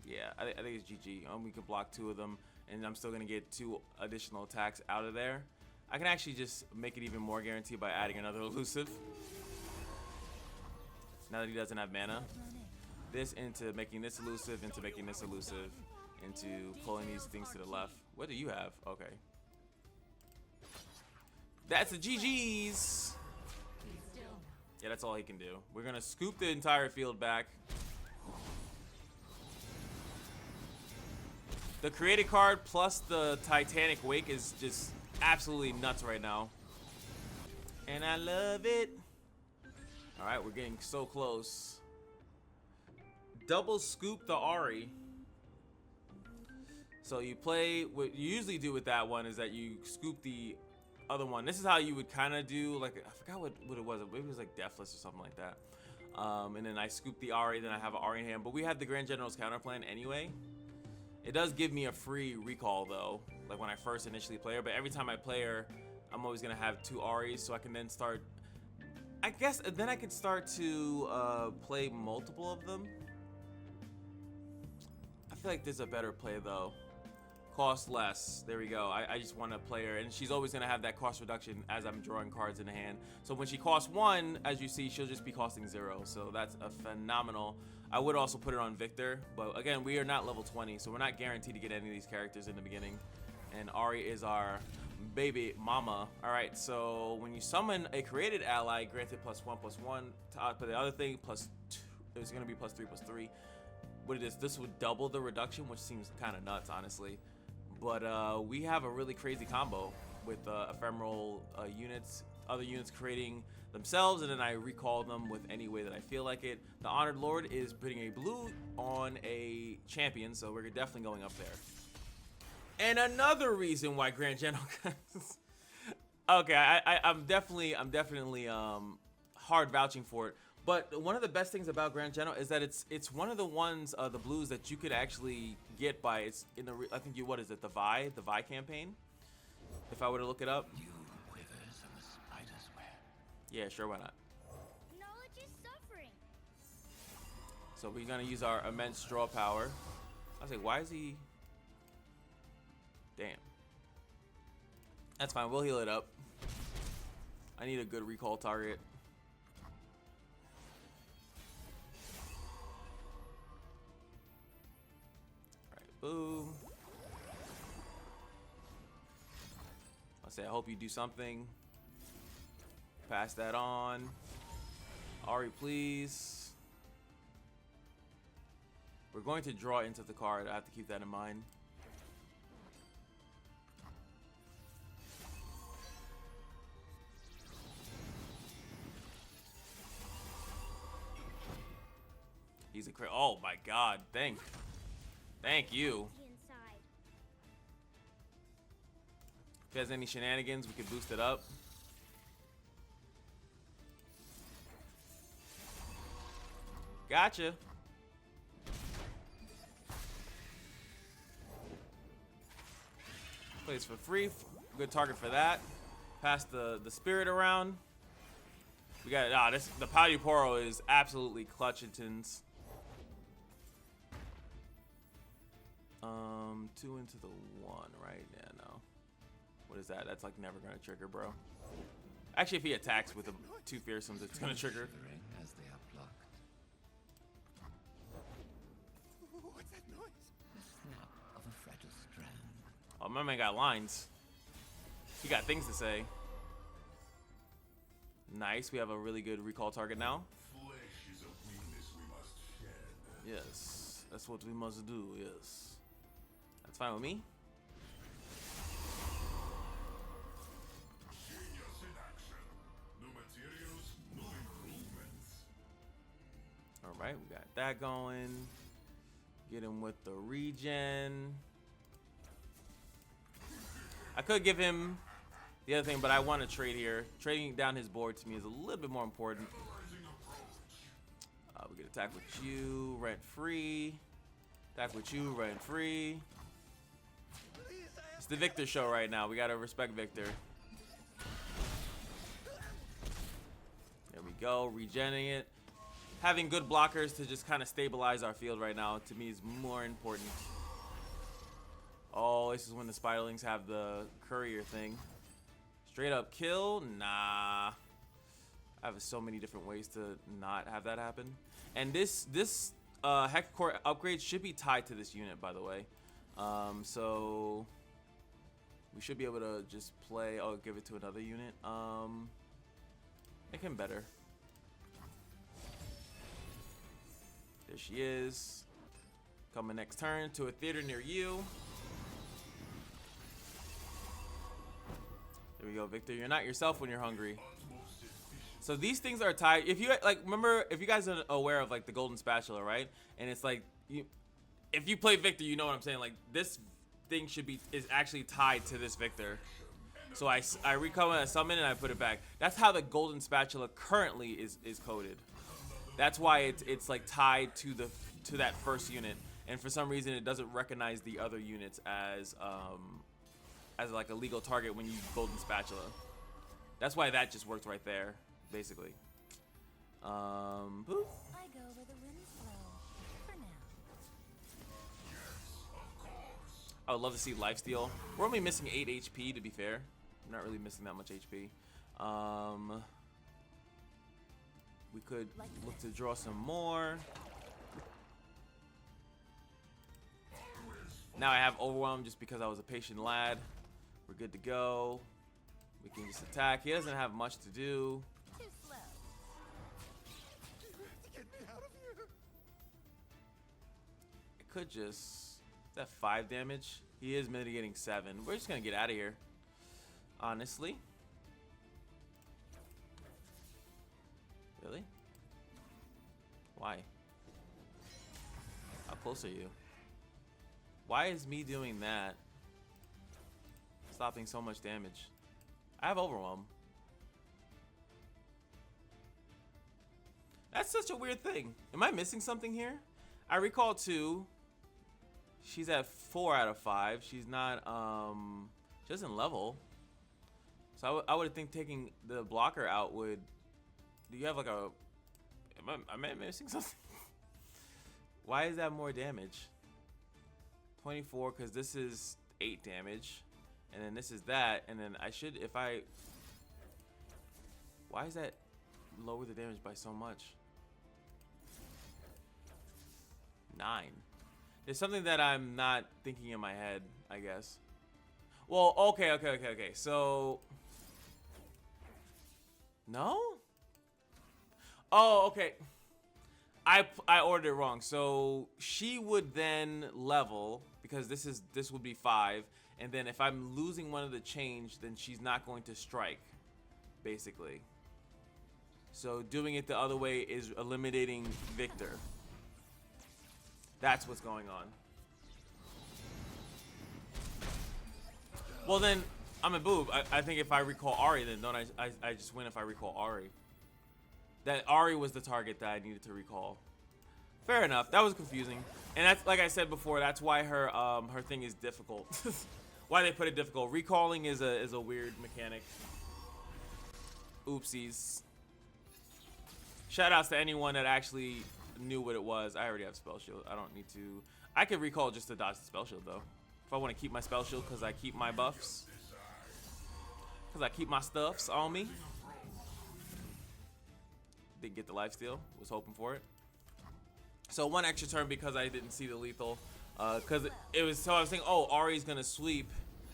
Yeah, I think it's GG. We can block 2 of them, and I'm still gonna get 2 additional attacks out of there. I can actually just make it even more guaranteed by adding another elusive. Now that he doesn't have mana. running. This into making this elusive, into making this elusive, into pulling these things to the left. What do you have? Okay. That's the GG's. Yeah, that's all he can do. We're gonna scoop the entire field back. The created card plus the Titanic Wake is just absolutely nuts right now. And I love it. All right, we're getting so close. Double scoop the Ahri. So you play, what you usually do with that one is that you scoop the other one. This is how you would kind of do, like, I forgot what it was. Maybe it was like Deathless or something like that. And then I scoop the Ahri, then I have an Ahri in hand. But we have the Grand General's counter plan anyway. It does give me a free recall though, like when I first initially play her. But every time I play her, I'm always gonna have 2 Ahris, so I can then start. I guess then I could start to play multiple of them. I feel like there's a better play though. Cost less. There we go. I just want to play her, and she's always gonna have that cost reduction as I'm drawing cards in the hand. So when she costs 1, as you see, she'll just be costing 0. So that's a phenomenal. I would also put it on Victor, but again, we are not level 20, so we're not guaranteed to get any of these characters in the beginning. And Ahri is our baby mama. All right, so when you summon a created ally, granted +1/+1. But the other thing, +2. It's gonna be +3/+3. What it is, this would double the reduction, which seems kind of nuts, honestly. But we have a really crazy combo with ephemeral units, other units creating themselves, and then I recall them with any way that I feel like it. The Honored Lord is putting a blue on a champion, so we're definitely going up there. And another reason why Grand Channel. Okay, I'm definitely hard vouching for it. But one of the best things about Grand Channel is that it's one of the ones, the blues that you could actually get by. It's in the I think what is it, the Vi campaign? If I were to look it up. You quivers on the spider's web. Yeah, sure, why not? Knowledge is suffering. So we're gonna use our immense draw power. I was like, why is he? Damn. That's fine. We'll heal it up. I need a good recall target. Alright, boom. I'll say I hope you do something. Pass that on. Ahri, please. We're going to draw into the card. I have to keep that in mind. He's a crit. Oh my god. Thank you. Inside. If he has any shenanigans, we could boost it up. Gotcha. Plays for free. Good target for that. Pass the spirit around. We got the Paluporo is absolutely clutchitons. 2 into the 1, right? Yeah, no. What is that? That's like never gonna trigger, bro. Actually, if he attacks with the 2 fearsomes, it's gonna trigger. Shivering as they are plucked. What's that noise? The snap of a fragile strand. Oh, my man got lines. He got things to say. Nice. We have a really good recall target now. Flesh is a weakness we must shed. Yes, that's what we must do. Yes, that's fine with me. Genius in action. New materials, new improvements. All right, we got that going. Get him with the regen. I could give him the other thing, but I want to trade here. Trading down his board to me is a little bit more important. We get attack with you, rent free. Attack with you, rent free. It's the Victor show right now. We gotta respect Victor. There we go, regenning it. Having good blockers to just kind of stabilize our field right now to me is more important. Oh, this is when the Spiderlings have the courier thing. Straight up kill? Nah. I have so many different ways to not have that happen. And this Hex Core upgrade should be tied to this unit, by the way. So we should be able to just play. Oh, give it to another unit. Make him better. There she is. Coming next turn to a theater near you. There we go, Victor. You're not yourself when you're hungry. So these things are tied. If you like, remember, if you guys are aware of like the golden spatula, right? And it's like, if you play Victor, you know what I'm saying. Like this thing is actually tied to this Victor. So I recover a summon and I put it back. That's how the golden spatula currently is coded. That's why it's like tied to that first unit. And for some reason, it doesn't recognize the other units as like a legal target when you golden spatula. That's why that just worked right there, basically. Boop. I go where the winds blow. For now. I would love to see lifesteal. We're only missing 8 HP, to be fair. I'm not really missing that much HP. We could look to draw some more. Now I have overwhelm just because I was a patient lad. We're good to go. We can just attack. He doesn't have much to do. Too slow. Get me out of here. It could just... Is that 5 damage? He is mitigating 7. We're just gonna get out of here. Honestly. Really? Why? How close are you? Why is me doing that stopping so much damage. I have Overwhelm. That's such a weird thing. Am I missing something here? I recall 2. She's at 4 out of 5. She's not, she doesn't level. So I would think taking the blocker out would, do you have like a, am I missing something? Why is that more damage? 24, because this is 8 damage. And then this is that, and then I should, if I, why is that lower the damage by so much? 9. There's something that I'm not thinking in my head, I guess. Well, okay. So, no? Oh, okay. I ordered it wrong. So she would then level because this would be 5, and then if I'm losing one of the change, then she's not going to strike, basically. So doing it the other way is eliminating Victor. That's what's going on. Well then, I'm a boob. I think if I recall Ahri, then don't I just win if I recall Ahri. That Ahri was the target that I needed to recall. Fair enough. That was confusing. And that's, like I said before, that's why her thing is difficult. Why they put it difficult. Recalling is a weird mechanic. Oopsies. Shoutouts to anyone that actually knew what it was. I already have spell shield. I don't need to. I could recall just to dodge the spell shield though. If I want to keep my spell shield because I keep my buffs. Because I keep my stuffs on me. Didn't get the lifesteal. Was hoping for it. So 1 extra turn because I didn't see the lethal. Because it was, so I was thinking, oh, Ahri's going to sweep.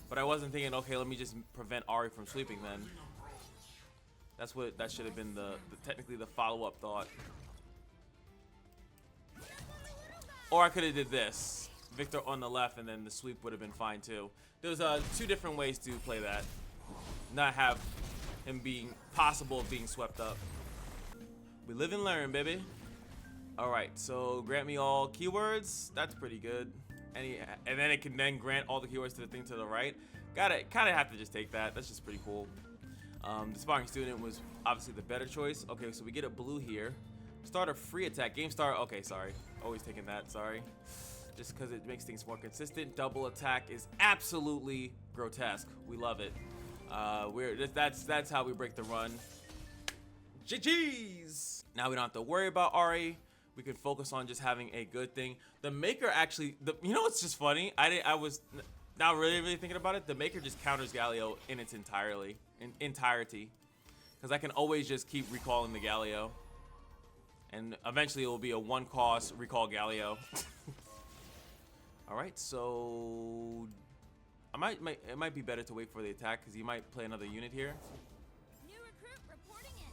But I wasn't thinking, okay, let me just prevent Ahri from sweeping then. That's what, that should have been the technically the follow-up thought. Or I could have did this. Victor on the left and then the sweep would have been fine too. There's 2 different ways to play that. Not have him being possible of being swept up. We live and learn, baby. Alright, so grant me all keywords. That's pretty good. And then it can then grant all the keywords to the thing to the right. Gotta kinda have to just take that. That's just pretty cool. The sparring student was obviously the better choice. Okay, so we get a blue here. Start a free attack. Game start. Okay, sorry. Always taking that, sorry. Just because it makes things more consistent. Double attack is absolutely grotesque. We love it. That's how we break the run. GG's! Now we don't have to worry about Ahri. We can focus on just having a good thing. The Maker actually, you know what's just funny? I was not really thinking about it. The Maker just counters GALIO in its entirety. Because I can always just keep recalling the GALIO. And eventually it will be a 1-cost recall GALIO. Alright, so it might be better to wait for the attack because you might play another unit here. New recruit reporting in.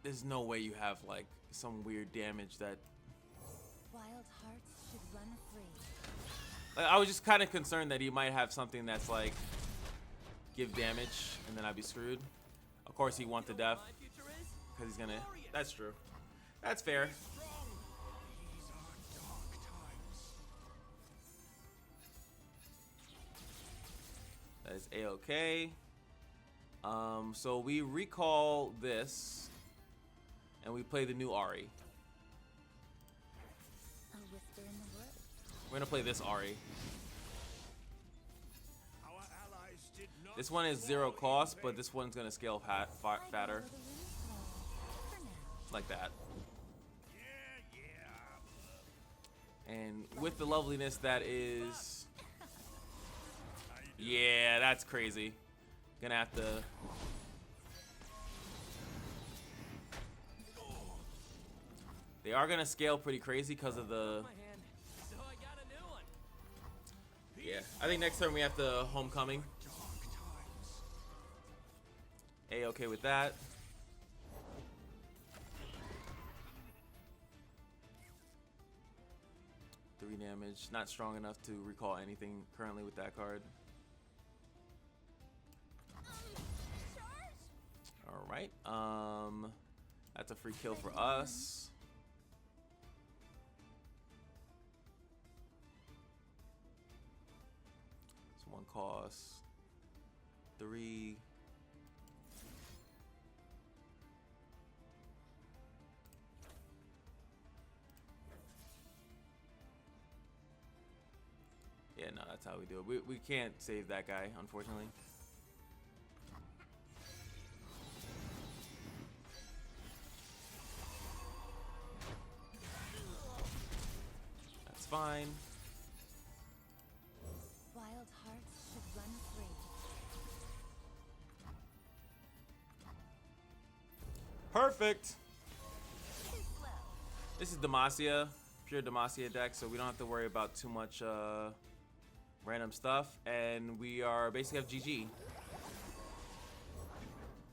There's no way you have like some weird damage that. Wild hearts should run free. Like, I was just kind of concerned that he might have something that's like give damage and then I'd be screwed. Of course he wants to death because he's gonna. That's true. That's fair. That is A-okay. So we recall this, and we play the new Ahri. A whisper in the woods. We're gonna play this Ahri. Our allies did not This one is 0 cost, but this one's gonna scale fatter, like that. And with the loveliness that is, yeah, that's crazy. Gonna have to. They are gonna scale pretty crazy because of the. Yeah, I think next turn we have the homecoming. A-okay with that. Three damage, not strong enough to recall anything currently with that card. All right, that's a free kill for us. It's 1 cost 3. Yeah, no, that's how we do it. We can't save that guy, unfortunately. That's fine. Wild hearts should run free. Perfect. Too slow. This is Demacia, pure Demacia deck, so we don't have to worry about too much random stuff, and we are basically have GG.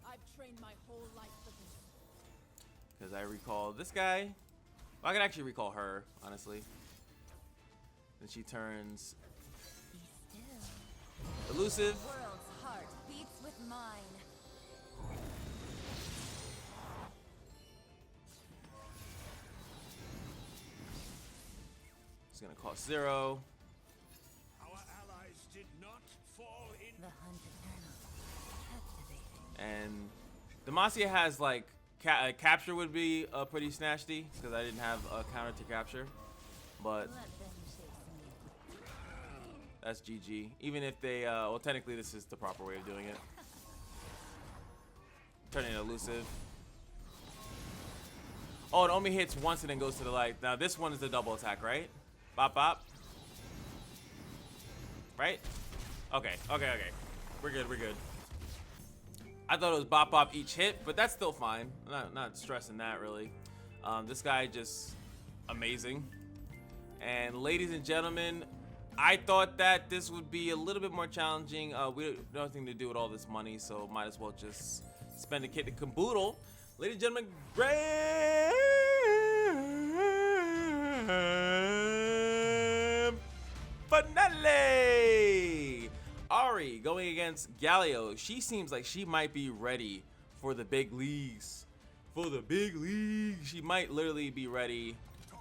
I've trained my whole life for this. Because I recall this guy. Well, I can actually recall her, honestly. Then she turns Be still. elusive. World's heart beats with mine. It's gonna cost 0. Our allies did not fall in. The hunt eternal. Captivating. And Demacia has like capture would be pretty snatchy because I didn't have a counter to capture, but Let them chase me. that's GG. Even if they well, technically this is the proper way of doing it. Turning elusive. Oh, it only hits once and then goes to the light. Now this one is the double attack, right? Bop bop. Right? Okay. We're good. I thought it was bop bop each hit, but that's still fine. I'm not stressing that really. This guy just amazing. And ladies and gentlemen, I thought that this would be a little bit more challenging. We have nothing to do with all this money, so might as well just spend a kit to caboodle. Ladies and gentlemen, grand finale! Ahri going against GALIO. She seems like she might be ready for the big leagues. She might literally be ready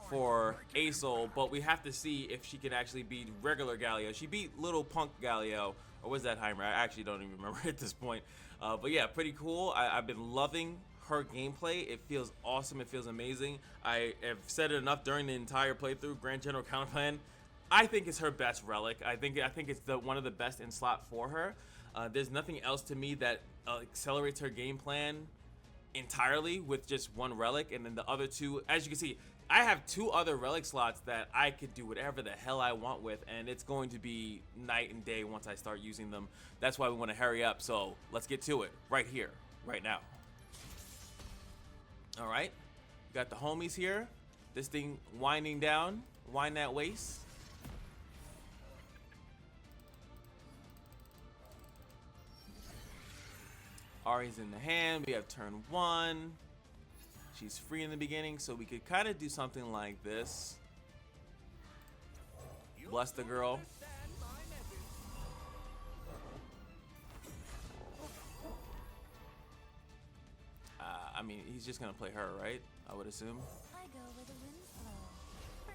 for ASOL, but we have to see if she can actually beat regular GALIO. She beat little punk GALIO, or was that Heimer? I actually don't even remember at this point. But yeah, pretty cool. I've been loving her gameplay. It feels awesome. It feels amazing. I have said it enough during the entire playthrough. Grand General Counterplan, I think it's her best relic. I think it's one of the best in slot for her. There's nothing else to me that accelerates her game plan entirely with just one relic, and then the other two, as you can see, I have 2 other relic slots that I could do whatever the hell I want with, and it's going to be night and day once I start using them. That's why we want to hurry up, so let's get to it right here, right now. All right, we got the homies here. This thing winding down, wind that waist. Ahri's in the hand. We have turn 1. She's free in the beginning, so we could kind of do something like this. Bless the girl. I mean, he's just gonna play her, right? I would assume. I go where the winds blow. For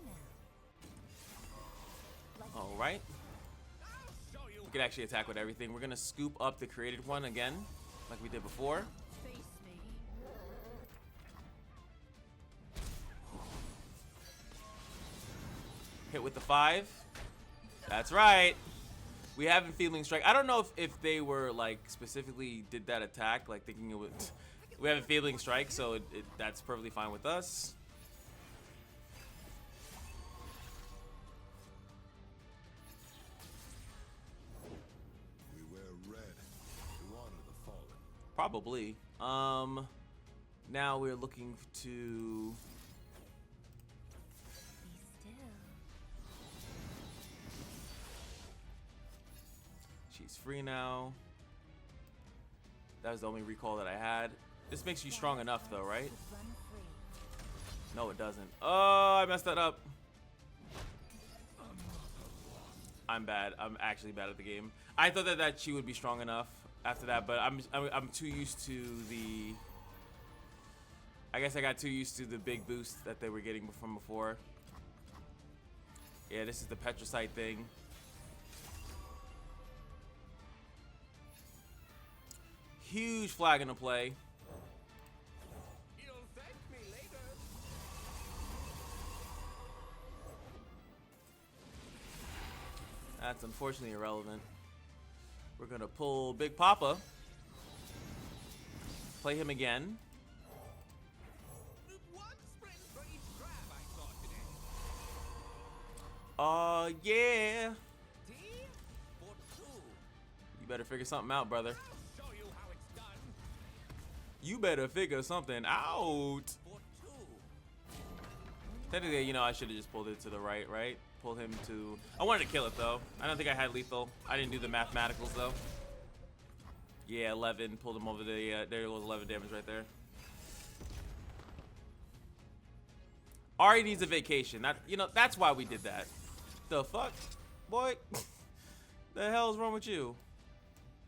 now. All right. We could actually attack with everything. We're gonna scoop up the created one again, like we did before. Face me. Hit with the 5. That's right. We have Feeling Strike. I don't know if they were like specifically did that attack, like thinking it would. We have a Feeling Strike, so that's perfectly fine with us. We wear red to honor the fallen. Probably. Now we're looking to. Be still. She's free now. That was the only recall that I had. This makes you strong enough, though, right? Should run free. No, it doesn't. Oh, I messed that up. I'm bad. I'm actually bad at the game. I thought that she would be strong enough after that, but I'm too used to the. I guess I got too used to the big boost that they were getting from before. Yeah, this is the Petrocyte thing. huge flag into play. You'll thank me later. That's unfortunately irrelevant. We're gonna pull Big Papa. Play him again. One sprint for each grab I saw today. Yeah. D for 2. You better figure something out, brother. I'll show you how it's done. You better figure something out. For 2. Technically, you know, I should have just pulled it to the right, right? Pull him to... I wanted to kill it, though. I don't think I had lethal. I didn't do the mathematicals, though. Yeah, 11. Pulled him over the... there goes 11 damage right there. Ahri needs a vacation. That, you know, that's why we did that. The fuck? Boy? The hell's wrong with you?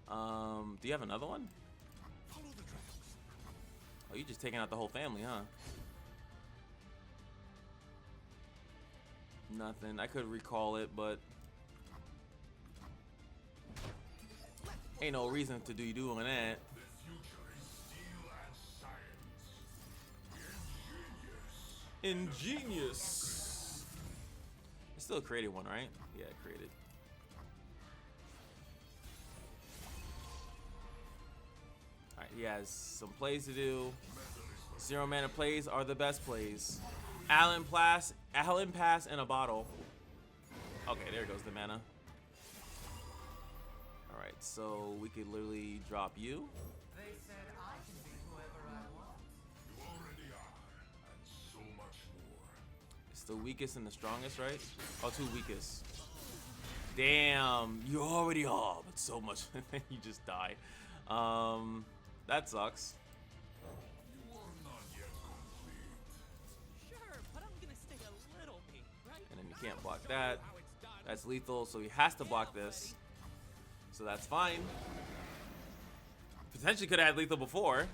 Do you have another one? Follow the tracks. Oh, you just taking out the whole family, huh? Nothing. I could recall it, but ain't no reason to do doing that. The future is steel and science. Ingenious. I still created one, right? Yeah, I created. Alright, he has some plays to do. 0 mana plays are the best plays. Allen Pass in a bottle. Okay, there goes the mana. Alright, so we could literally drop you. They said I can be whoever I want. You already are, and so much more. It's the weakest and the strongest, right? Oh, 2 weakest. Damn, you already are, but so much. You just die. That sucks. You are not yet complete. Sure, but I'm gonna stay a little me, right? And then you can't block that. That's lethal, so he has to block this. So that's fine. Potentially could have had lethal before.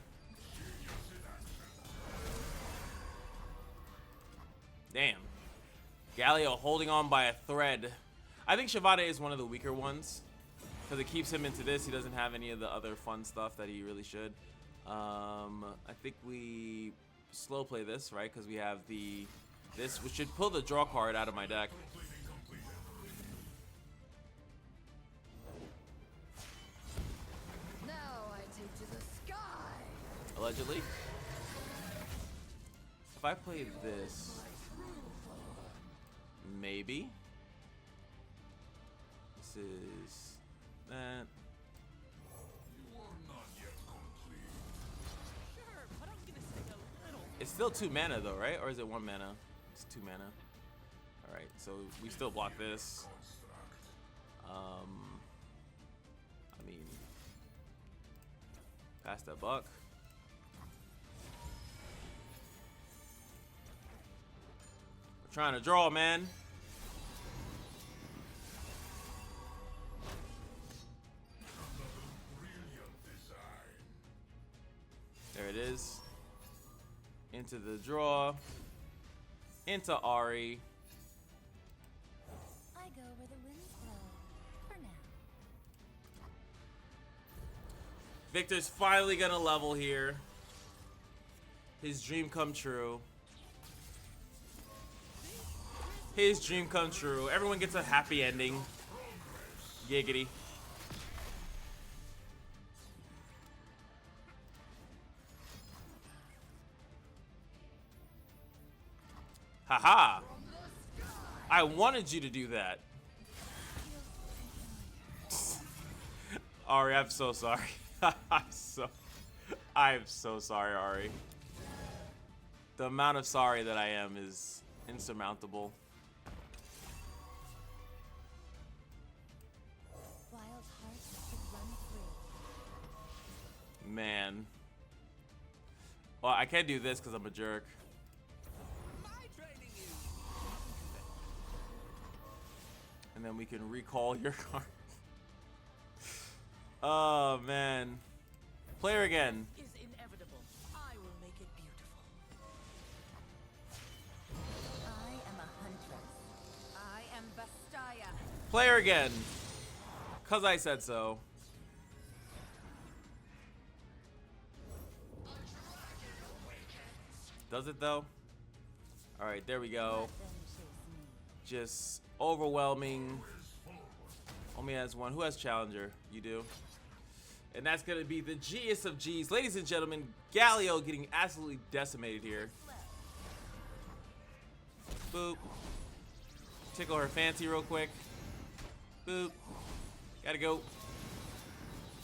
Damn. GALIO holding on by a thread. I think Shavada is one of the weaker ones, because it keeps him into this. He doesn't have any of the other fun stuff that he really should. I think we slow play this, right? Because we have this, which should pull the draw card out of my deck. Now I take to the sky. Allegedly. If I play this, maybe. This is that. You are not yet complete. Sure, but I'm gonna stay a little. It's still 2 mana though, right? Or is it 1 mana? It's 2 mana. Alright, so we still block this. I mean, pass that buck. We're trying to draw, man. Brilliant design. There it is. Into the draw. Into Ahri. I go where the winds blow. For now. Victor's finally gonna level here. His dream come true. His dream come true. Everyone gets a happy ending. Giggity. Haha. I wanted you to do that. Ahri, I'm so sorry. I'm so sorry, Ahri. The amount of sorry that I am is insurmountable. Wild hearts should run free. Man. Well, I can't do this because I'm a jerk. My training is. And then we can recall your card. Oh, man. Player again. Is inevitable. I will make it beautiful. I am a huntress. I am Vastaya. Player again. Because I said so. Does it though? All right, there we go. Let them chase me. Just overwhelming. Only has one. Who has challenger? You do. And that's gonna be the G'est of G's. Ladies and gentlemen, GALIO getting absolutely decimated here. Boop. Tickle her fancy real quick. Boop. Gotta go.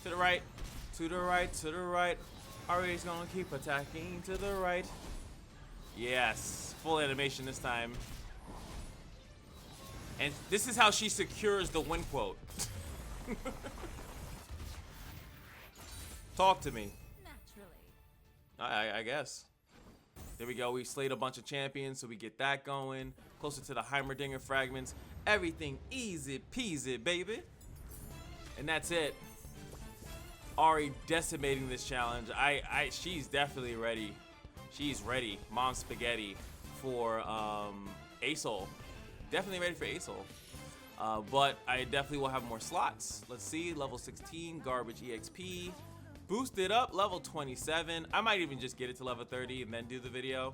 To the right. To the right. To the right. Ahri's gonna keep attacking to the right. Yes. Full animation this time. And this is how she secures the win quote. Talk to me. Naturally. I guess. There we go. We slayed a bunch of champions, so we get that going. Closer to the Heimerdinger fragments. Everything easy peasy, baby. And that's it. Ahri decimating this challenge. She's definitely ready. She's ready. Mom spaghetti for ASOL. Definitely ready for ASOL. But I definitely will have more slots. Let's see. Level 16, garbage EXP. Boosted up, level 27. I might even just get it to level 30 and then do the video,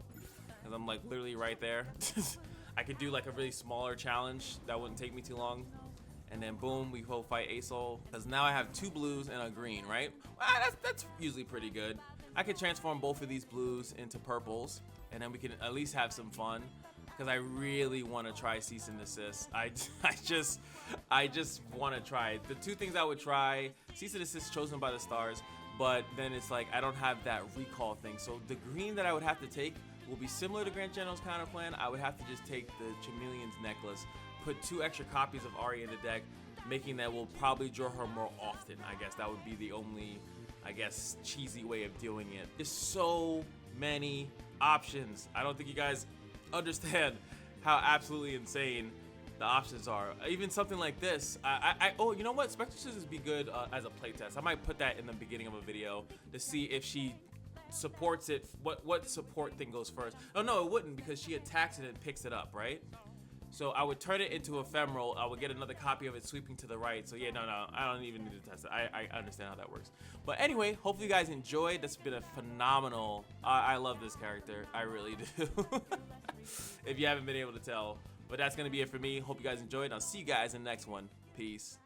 because I'm like literally right there. I could do like a really smaller challenge that wouldn't take me too long. And then boom, we go fight ASOL. Because now I have 2 blues and a green, right? That's usually pretty good. I could transform both of these blues into purples, and then we can at least have some fun. Because I really want to try cease and desist. I just want to try it. The 2 things I would try: cease and desist chosen by the stars, but then it's like I don't have that recall thing. So the green that I would have to take will be similar to Grand General's counter plan. I would have to just take the Chameleon's necklace, put 2 extra copies of Ahri in the deck, making that will probably draw her more often. I guess that would be the only, I guess, cheesy way of doing it. There's so many options. I don't think you guys understand how absolutely insane the options are. Even something like this. Oh, you know what? Spectre Scissors would be good as a playtest. I might put that in the beginning of a video to see if she supports it. What support thing goes first? Oh no, it wouldn't, because she attacks it and picks it up, right? So I would turn it into ephemeral. I would get another copy of it sweeping to the right. So yeah, no, I don't even need to test it. I understand how that works. But anyway, hopefully you guys enjoyed. That's been a phenomenal. I love this character. I really do. If you haven't been able to tell. But that's gonna be it for me. Hope you guys enjoyed. I'll see you guys in the next one. Peace.